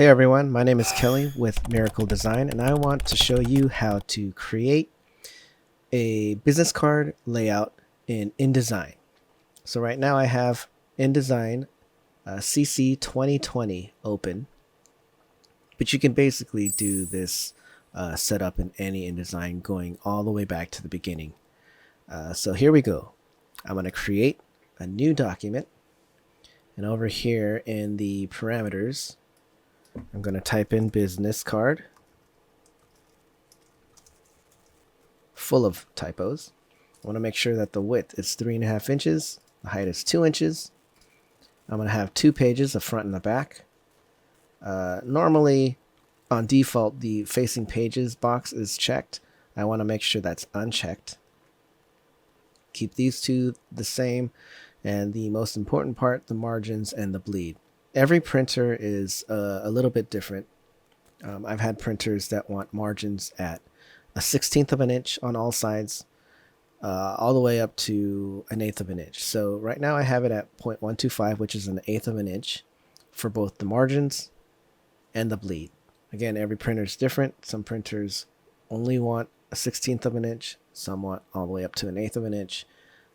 Hey everyone, my name is Kelly with Mirikel Design, and I want to show you how to create a business card layout in InDesign. So right now I have InDesign CC 2020 open, but you can basically do this setup in any InDesign going all the way back to the beginning. So here we go. I'm going to create a new document, and over here in the parameters, I'm going to type in business card, full of typos. I want to make sure that the width is 3.5 inches, the height is 2 inches. I'm going to have 2 pages, a front and a back. Normally, on default, the facing pages box is checked. I want to make sure that's unchecked. Keep these two the same, and the most important part, the margins and the bleed. Every printer is a little bit different. I've had printers that want margins at 1/16 of an inch on all sides, all the way up to 1/8 of an inch. So right now I have it at 0.125, which is 1/8 of an inch for both the margins and the bleed. Again, every printer is different. Some printers only want 1/16 of an inch. Some want all the way up to 1/8 of an inch.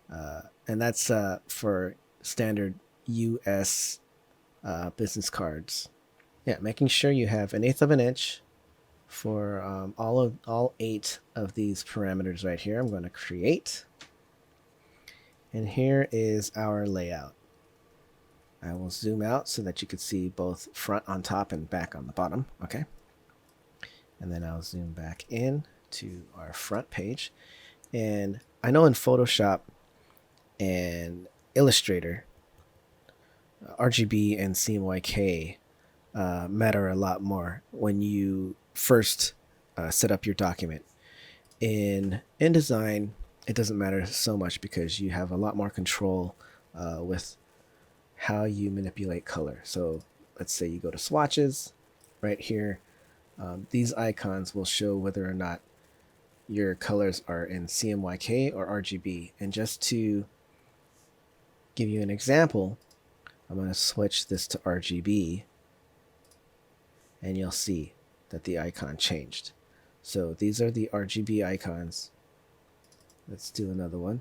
And that's for standard US business cards. Yeah, making sure you have 1/8 of an inch for all 8 of these parameters right here. I'm going to create, and here is our layout. I will zoom out so that you can see both front on top and back on the bottom. Okay, and then I'll zoom back in to our front page. And I know in Photoshop and Illustrator, RGB and CMYK matter a lot more when you first set up your document. In InDesign, it doesn't matter so much because you have a lot more control with how you manipulate color. So let's say you go to swatches right here. These icons will show whether or not your colors are in CMYK or RGB. And just to give you an example, I'm going to switch this to RGB, and you'll see that the icon changed. So these are the RGB icons. Let's do another one.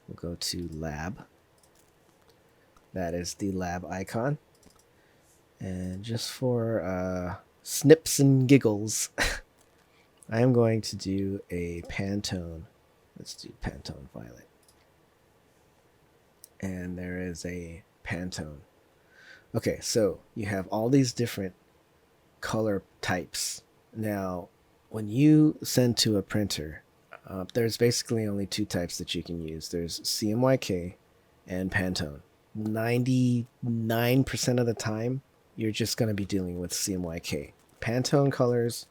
We'll go to lab. That is the lab icon. And just for snips and giggles, I am going to do a Pantone. Let's do Pantone Violet. And there is a Pantone. Okay, so you have all these different color types. Now, when you send to a printer, there's basically only 2 types that you can use. There's CMYK and Pantone. 99% of the time, you're just going to be dealing with CMYK. Pantone colors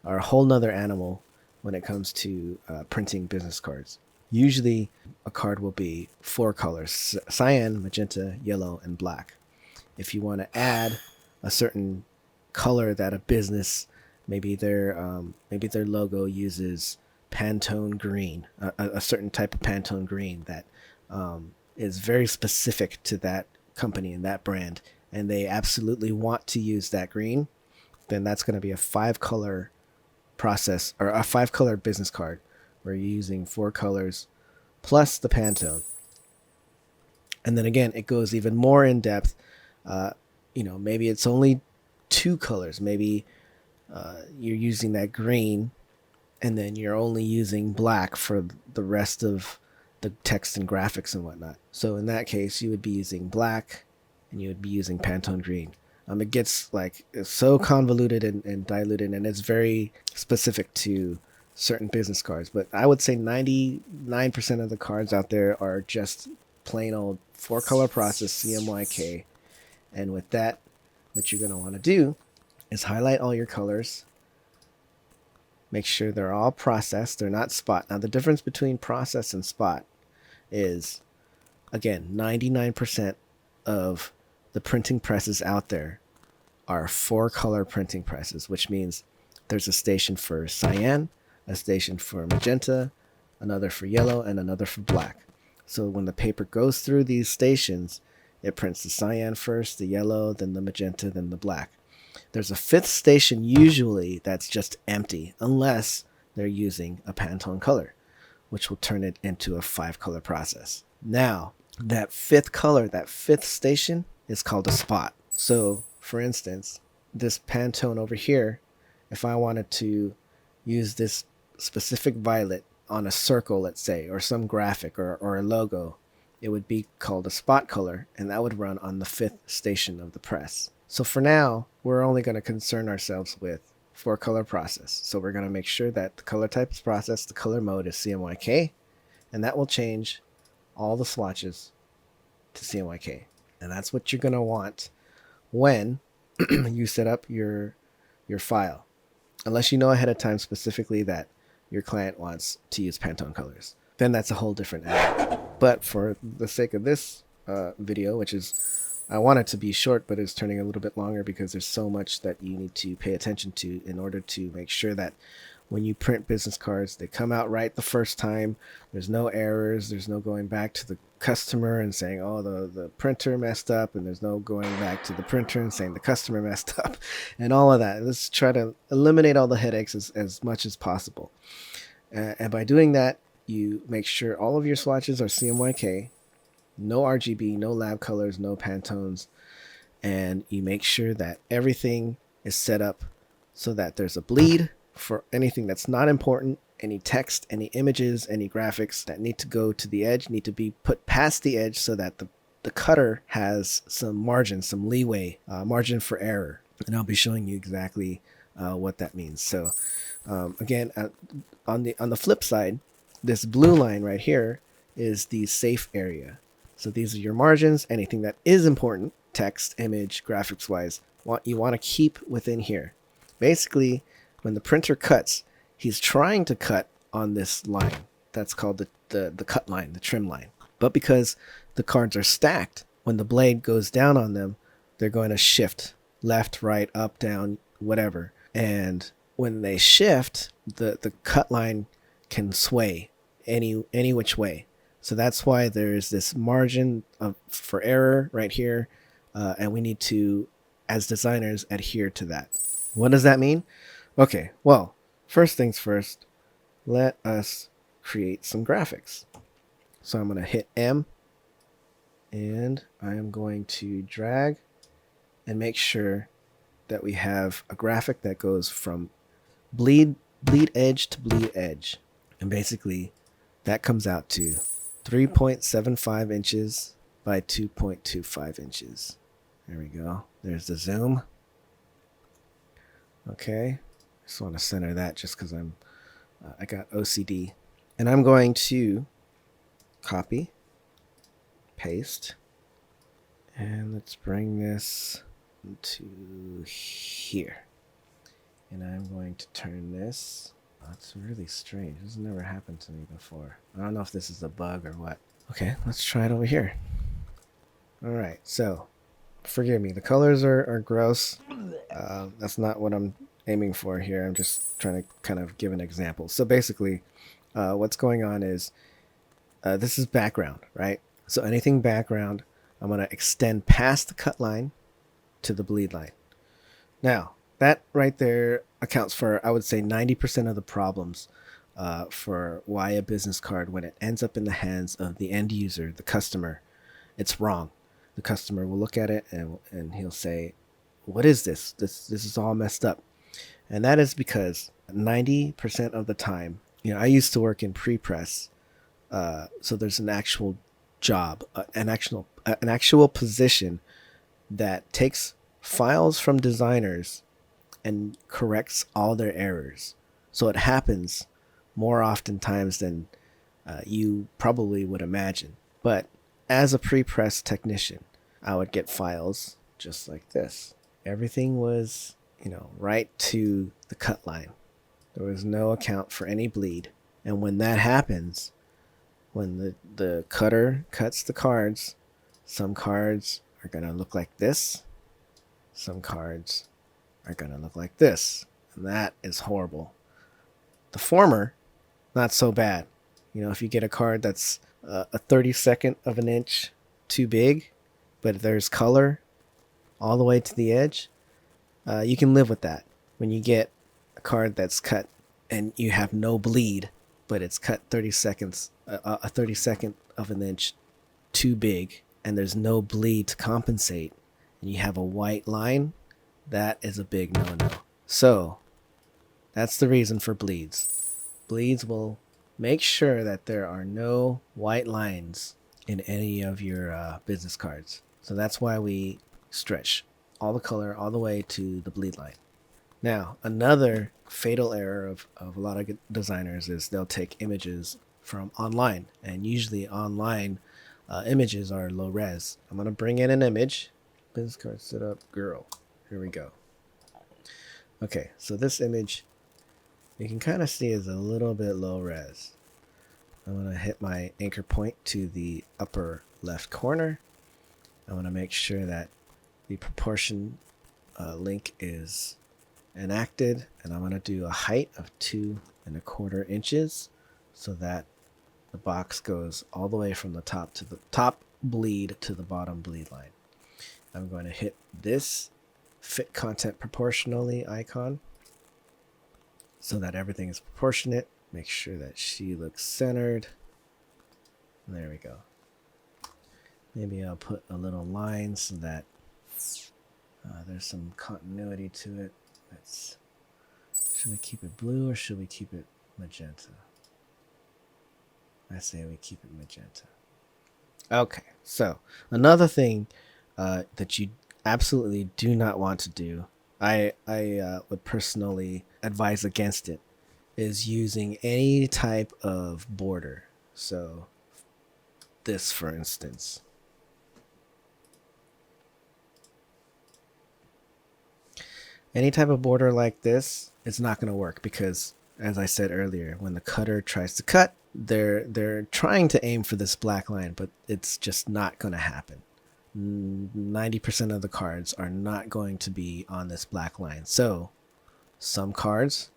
are a whole nother animal when it comes to printing business cards. Usually, a card will be 4 colors: cyan, magenta, yellow, and black. If you want to add a certain color that a business, maybe their logo uses Pantone green, a certain type of Pantone green that is very specific to that company and that brand, and they absolutely want to use that green, then that's going to be a 5-color process, or a 5-color business card where you're using 4 colors plus the Pantone. And then again, it goes even more in depth. Maybe it's only 2 colors. Maybe you're using that green, and then you're only using black for the rest of the text and graphics and whatnot. So in that case, you would be using black, and you would be using Pantone green. It gets it's so convoluted and diluted, and it's very specific to certain business cards. But I would say 99% of the cards out there are just plain old 4-color process CMYK. And with that, what you're going to want to do is highlight all your colors. Make sure they're all processed. They're not spot. Now, the difference between process and spot is, again, 99% of the printing presses out there are 4-color printing presses, which means there's a station for cyan, a station for magenta, another for yellow, and another for black. So when the paper goes through these stations, it prints the cyan first, the yellow, then the magenta, then the black. There's a fifth station usually that's just empty unless they're using a Pantone color, which will turn it into a 5-color process. Now, that fifth color, that fifth station is called a spot. So, for instance, this Pantone over here, if I wanted to use this specific violet on a circle, let's say, or some graphic or a logo, it would be called a spot color, and that would run on the fifth station of the press. So for now, we're only going to concern ourselves with 4-color process. So we're going to make sure that the color type is processed, the color mode is CMYK, and that will change all the swatches to CMYK. And that's what you're going to want when you set up your file, unless you know ahead of time specifically that your client wants to use Pantone colors. Then that's a whole different animal. But for the sake of this video, which is, I want it to be short, but it's turning a little bit longer because there's so much that you need to pay attention to in order to make sure that when you print business cards, they come out right the first time. There's no errors. There's no going back to the customer and saying, oh, the printer messed up, and there's no going back to the printer and saying the customer messed up and all of that. Let's try to eliminate all the headaches as much as possible. And by doing that, you make sure all of your swatches are CMYK, no RGB, no lab colors, no Pantones, and you make sure that everything is set up so that there's a bleed for anything that's not important. Any text, any images, any graphics that need to go to the edge need to be put past the edge so that the cutter has some margin, some leeway, margin for error. And I'll be showing you exactly what that means. So again, on the flip side, this blue line right here is the safe area. So these are your margins, anything that is important, text, image, graphics wise, you want to keep within here. Basically, when the printer cuts, he's trying to cut on this line. That's called the cut line, the trim line. But because the cards are stacked, when the blade goes down on them, they're going to shift left, right, up, down, whatever. And when they shift, the cut line can sway any which way. So that's why there's this margin for error right here. And we need to, as designers, adhere to that. What does that mean? Okay, well, first things first, let us create some graphics. So I'm going to hit M, and I am going to drag and make sure that we have a graphic that goes from bleed edge to bleed edge. And basically, that comes out to 3.75 inches by 2.25 inches. There we go. There's the zoom. Okay. Just want to center that just because I got OCD. And I'm going to copy, paste, and let's bring this to here. And I'm going to turn this. That's really strange. This has never happened to me before. I don't know if this is a bug or what. Okay, let's try it over here. All right, so forgive me. The colors are gross. That's not what I'm aiming for here. I'm just trying to kind of give an example. So basically, what's going on is this is background, right? So anything background, I'm going to extend past the cut line to the bleed line. Now, that right there accounts for, I would say, 90% of the problems for why a business card, when it ends up in the hands of the end user, the customer, it's wrong. The customer will look at it and he'll say, what is this? This is all messed up. And that is because 90% of the time, I used to work in pre-press. So there's an actual job, an actual position that takes files from designers and corrects all their errors. So it happens more oftentimes than you probably would imagine. But as a pre-press technician, I would get files just like this. Everything was, right to the cut line. There was no account for any bleed. And when that happens, when the cutter cuts the cards, some cards are going to look like this. Some cards are going to look like this. And that is horrible. The former, not so bad. If you get a card that's a 32nd of an inch too big, but there's color all the way to the edge, you can live with that. When you get a card that's cut and you have no bleed, but it's cut 30 seconds, a 32nd of an inch too big, and there's no bleed to compensate, and you have a white line, that is a big no-no. So that's the reason for bleeds. Bleeds will make sure that there are no white lines in any of your business cards. So that's why we stretch all the color all the way to the bleed line. Now, another fatal error of a lot of designers is they'll take images from online, and usually online images are low res. I'm going to bring in an image. Business card setup girl. Here we go. Okay, so this image you can kind of see is a little bit low res. I'm going to hit my anchor point to the upper left corner. I want to make sure that the proportion link is enacted, and I'm going to do a height of 2¼ inches so that the box goes all the way from the top to the top bleed to the bottom bleed line. I'm going to hit this fit content proportionally icon so that everything is proportionate. Make sure that she looks centered. There we go. Maybe I'll put a little line so that there's some continuity to it. Should we keep it blue or should we keep it magenta? I say we keep it magenta. Okay, so another thing that you absolutely do not want to do, I would personally advise against it, is using any type of border. So this, for instance. Any type of border like this, it's not going to work because, as I said earlier, when the cutter tries to cut, they're trying to aim for this black line, but it's just not going to happen. 90% of the cards are not going to be on this black line. So some cards,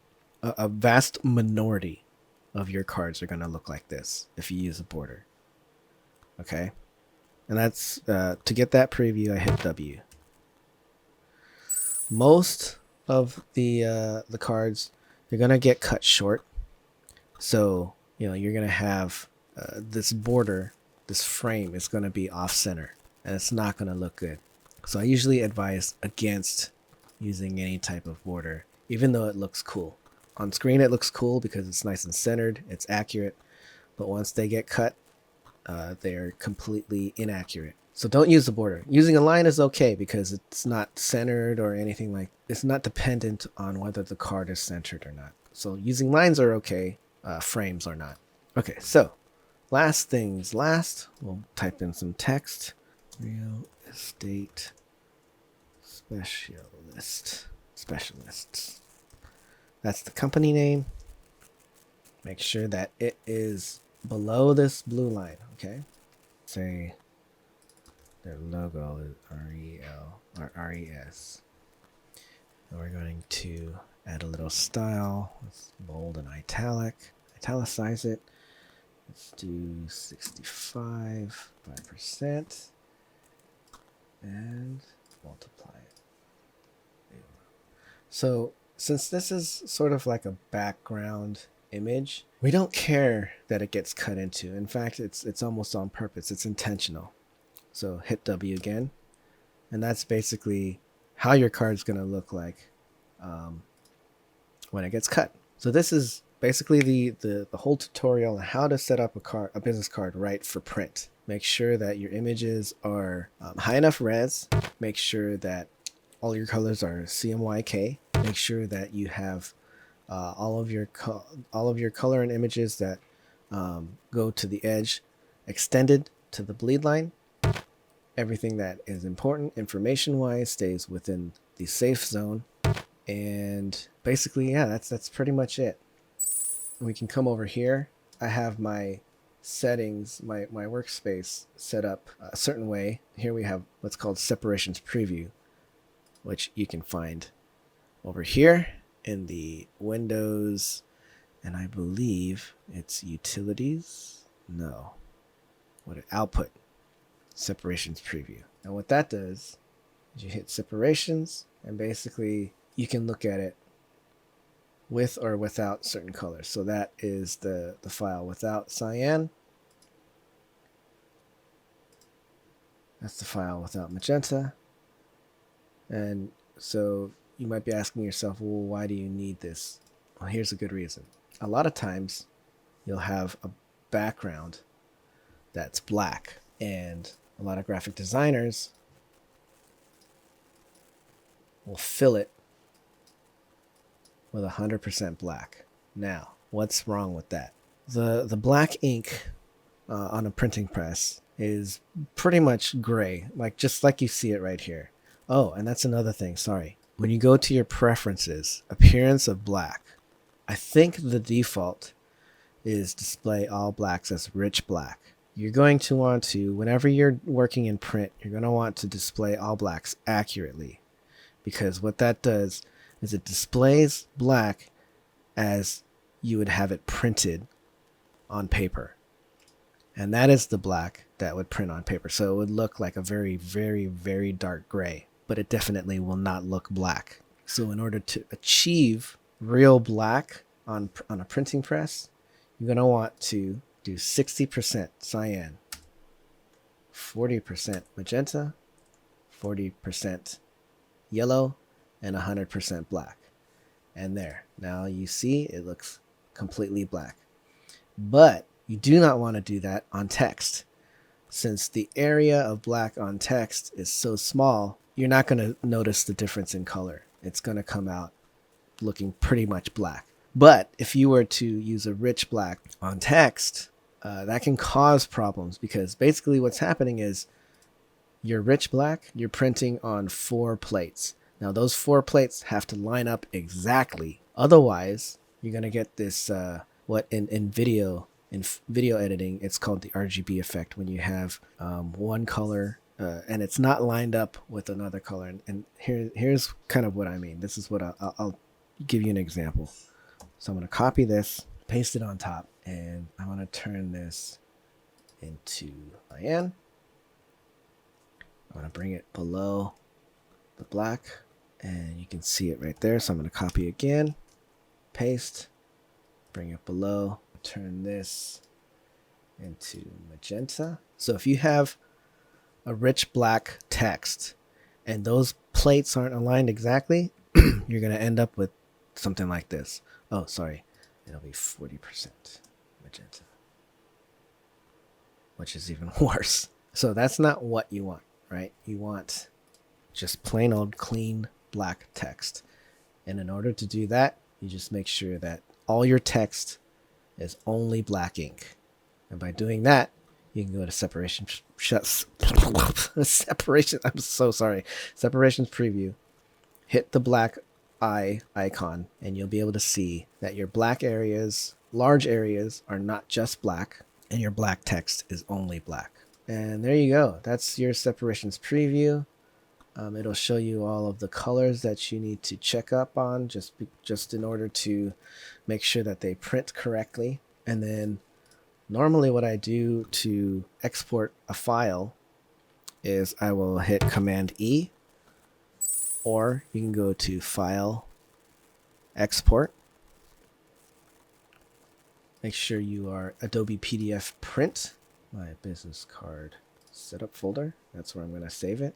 a vast minority of your cards are going to look like this if you use a border. Okay? And that's, to get that preview, I hit W. Most of the cards, they're gonna get cut short, so you're gonna have this border, this frame is gonna be off center, and it's not gonna look good. So I usually advise against using any type of border, even though it looks cool. On screen it looks cool because it's nice and centered, it's accurate, but once they get cut, they're completely inaccurate. So don't use the border. Using a line is okay because it's not centered or anything like. It's not dependent on whether the card is centered or not. So using lines are okay, frames are not. Okay, so last things last, we'll type in some text. Real estate specialists. That's the company name. Make sure that it is below this blue line, okay? Say their logo is REL or RES. And we're going to add a little style. Let's bold and italicize it. Let's do 65, 5%, and multiply it. So since this is sort of like a background image, we don't care that it gets cut into. In fact, it's almost on purpose. It's intentional. So hit W again, and that's basically how your card's going to look like when it gets cut. So this is basically the whole tutorial on how to set up a business card right for print. Make sure that your images are high enough res. Make sure that all your colors are CMYK. Make sure that you have all of your color and images that go to the edge extended to the bleed line. Everything that is important information wise stays within the safe zone, and basically that's pretty much it. We can come over here. I have my settings, my workspace set up a certain way. Here we have what's called separations preview, which you can find over here in the Windows, and I believe it's utilities. Output separations preview. Now what that does You hit separations, and basically you can look at it with or without certain colors. So that is the file without cyan. That's the file without magenta. And so you might be asking yourself, well, why do you need this? Well, here's a good reason. A lot of times you'll have a background that's black, and a lot of graphic designers will fill it with 100% black. Now, what's wrong with that? The black ink on a printing press is pretty much gray, just like you see it right here. Oh, and that's another thing, sorry. When you go to your preferences, appearance of black, I think the default is display all blacks as rich black. You're going to want to, whenever you're working in print, you're going to want to display all blacks accurately, because what that does is it displays black as you would have it printed on paper. And that is the black that would print on paper. So it would look like a very, very, very dark gray, but it definitely will not look black. So in order to achieve real black on a printing press, you're going to want to do 60% cyan, 40% magenta, 40% yellow, and 100% black. And there, now you see it looks completely black. But you do not want to do that on text. Since the area of black on text is so small, you're not going to notice the difference in color. It's going to come out looking pretty much black. But if you were to use a rich black on text, that can cause problems, because basically what's happening is your rich black, you're printing on 4 plates. Now those 4 plates have to line up exactly. Otherwise, you're going to get this, what in video editing, it's called the RGB effect, when you have one color and it's not lined up with another color. And here's kind of what I mean. This is what I'll give you an example. So I'm going to copy this, paste it on top, and I want to turn this into cyan. I'm going to bring it below the black, and you can see it right there. So I'm going to copy again, paste, bring it below, turn this into magenta. So if you have a rich black text and those plates aren't aligned exactly, you're going to end up with something like this. Oh, sorry. It'll be 40% magenta, which is even worse. So that's not what you want, right? You want just plain old clean black text. And in order to do that, you just make sure that all your text is only black ink. And by doing that, you can go to separations preview, hit the black eye icon, and you'll be able to see that your black areas, large areas, are not just black, and your black text is only black. And there you go. That's your separations preview. It'll show you all of the colors that you need to check up on just in order to make sure that they print correctly. And then normally what I do to export a file is I will hit Command E, or you can go to File, Export. Make sure you are Adobe PDF Print, my business card setup folder. That's where I'm going to save it.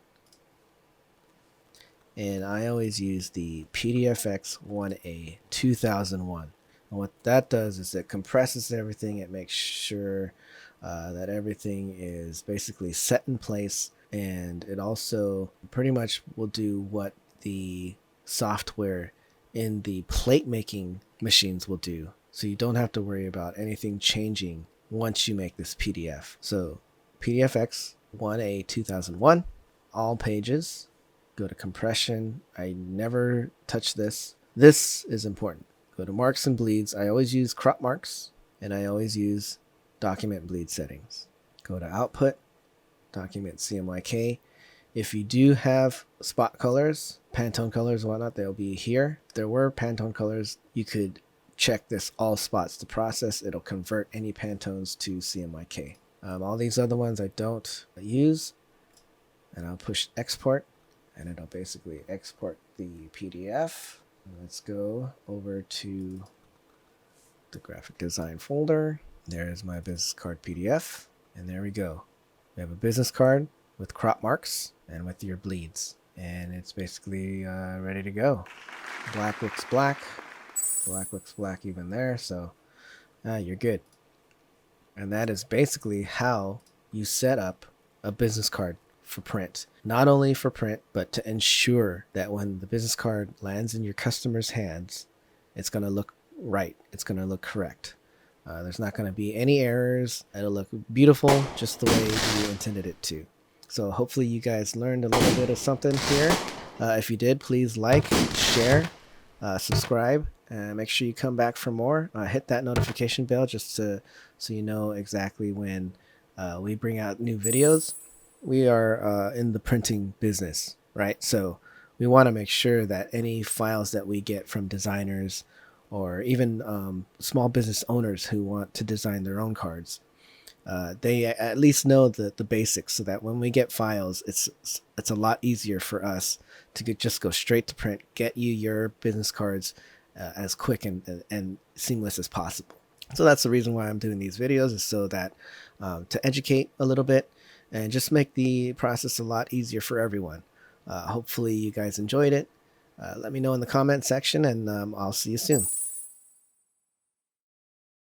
And I always use the PDFX 1A 2001. And what that does is it compresses everything. It makes sure that everything is basically set in place. And it also pretty much will do what the software in the plate making machines will do. So you don't have to worry about anything changing once you make this PDF. So PDFX 1A 2001, all pages. Go to compression. I never touch this. This is important. Go to marks and bleeds. I always use crop marks, and I always use document bleed settings. Go to output, document CMYK. If you do have spot colors, Pantone colors and whatnot, they'll be here. If there were Pantone colors, you could check this all spots to process. It'll convert any Pantones to CMYK. All these other ones I don't use, and I'll push export. and it'll basically export the PDF. Let's go over to the graphic design folder. There's my business card PDF, and there we go. We have a business card with crop marks and with your bleeds, and it's basically ready to go. Black looks black, black looks black even there, so you're good. And that is basically how you set up a business card for print. Not only for print, but to ensure that when the business card lands in your customer's hands, it's going to look right. It's going to look correct. There's not going to be any errors. It'll look beautiful just the way you intended it to. So hopefully you guys learned a little bit of something here. If you did, please like, share, subscribe, and make sure you come back for more. Hit that notification bell just so you know exactly when we bring out new videos. We are in the printing business, right? So we want to make sure that any files that we get from designers or even small business owners who want to design their own cards, they at least know the basics, so that when we get files, it's a lot easier for us to just go straight to print, get you your business cards as quick and seamless as possible. So that's the reason why I'm doing these videos, is so that to educate a little bit and just make the process a lot easier for everyone. Hopefully you guys enjoyed it. Let me know in the comment section, and I'll see you soon.